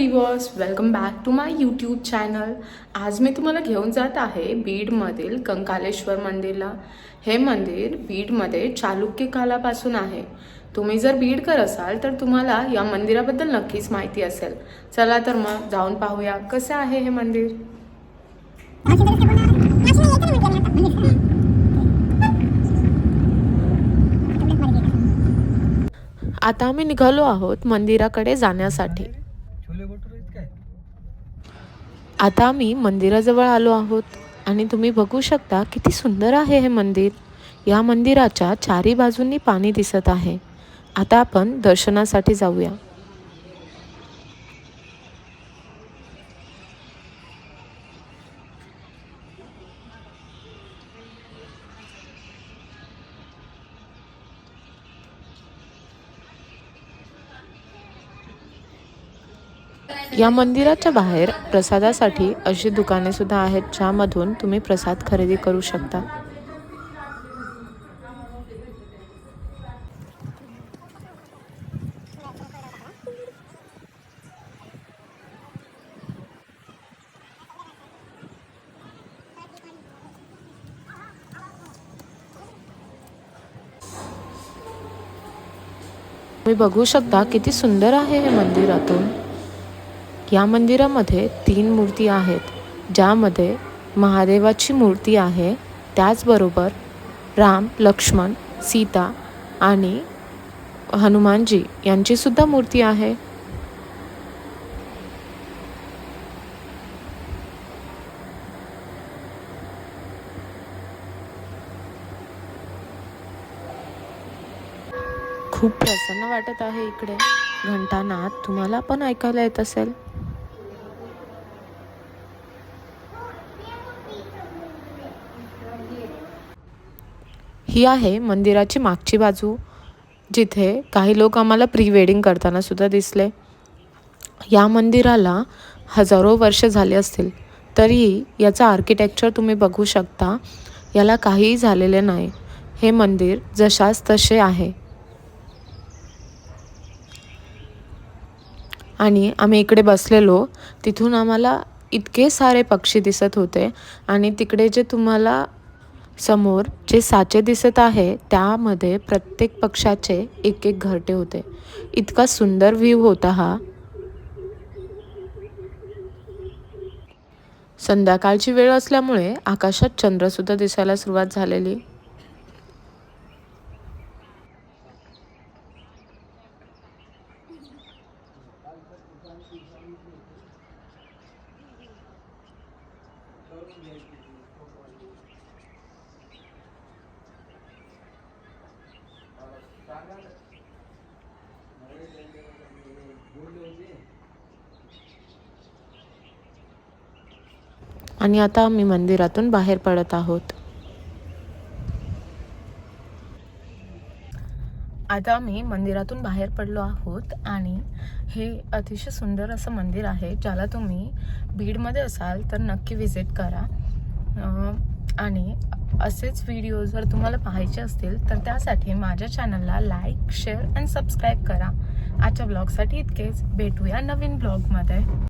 Viewers, welcome back to my YouTube channel. आज मी तुम्हाला घेऊन जात आहे बीडमधील कंकालेश्वर मंदिरला. हे मंदिर बीडमध्ये चालुक्य कालापासून आहे. तुम्ही जर बीडकर असाल तर तुम्हाला या मंदिराबद्दल नक्कीच माहिती असेल. चला तर मग जाऊन पाहूया कसे आहे हे मंदिर. आता आम्ही निघालो आहोत मंदिराकडे जाण्यासाठी. आता आम्ही मंदिराजवळ आलो आहोत आणि तुम्ही बघू शकता किती सुंदर आहे हे मंदिर. या मंदिराच्या चारी बाजूंनी पाणी दिसत आहे. आता आपण दर्शनासाठी जाऊया. या मंदिराच्या बाहेर प्रसादासाठी अशी दुकाने सुद्धा आहेत, ज्यामधून तुम्ही प्रसाद खरेदी करू शकता. तुम्ही बघू शकता किती सुंदर आहे हे मंदिरातून. या मंदिरामध्ये 3 मूर्ती आहेत, ज्यामध्ये महादेवाची मूर्ती आहे, त्याचबरोबर राम, लक्ष्मण, सीता आणि हनुमानजी यांची सुद्धा मूर्ती आहे. खूप प्रसन्न वाटत आहे इकडे. घंटानाद तुम्हाला पण ऐकायला येत असेल. ही आहे मंदिराची मागची बाजू, जिथे काही लोक आम्हाला प्री वेडिंग करताना सुद्धा दिसले. या मंदिराला हजारो वर्ष झाले असतील, तरीही याचा आर्किटेक्चर तुम्ही बघू शकता. याला काहीही झालेले नाही. हे मंदिर जशास तसे आहे. आणि आम्ही इकडे बसलेलो, तिथून आम्हाला इतके सारे पक्षी दिसत होते. आणि तिकडे जे तुम्हाला समोर जे साचे दिसत आहे, त्यामध्ये प्रत्येक पक्षाचे एक एक घरटे होते. इतका सुंदर व्ह्यू होता हा. संध्याकाळची वेळ असल्यामुळे आकाशात चंद्रसुद्धा दिसायला सुरुवात झालेली. आणि आता आम्ही मंदिरातून बाहेर पडत आहोत. आता आम्ही मंदिरातून बाहेर पडलो आहोत आणि हे अतिशय सुंदर असं मंदिर आहे, ज्याला तुम्ही बीडमध्ये असाल तर नक्की व्हिजिट करा. आणि असेच व्हिडिओ जर तुम्हाला पाहायचे असतील तर त्यासाठी माझ्या चॅनलला लाईक, शेअर आणि सबस्क्राईब करा. आजच्या ब्लॉगसाठी इतकेच. भेटूया नवीन ब्लॉगमध्ये.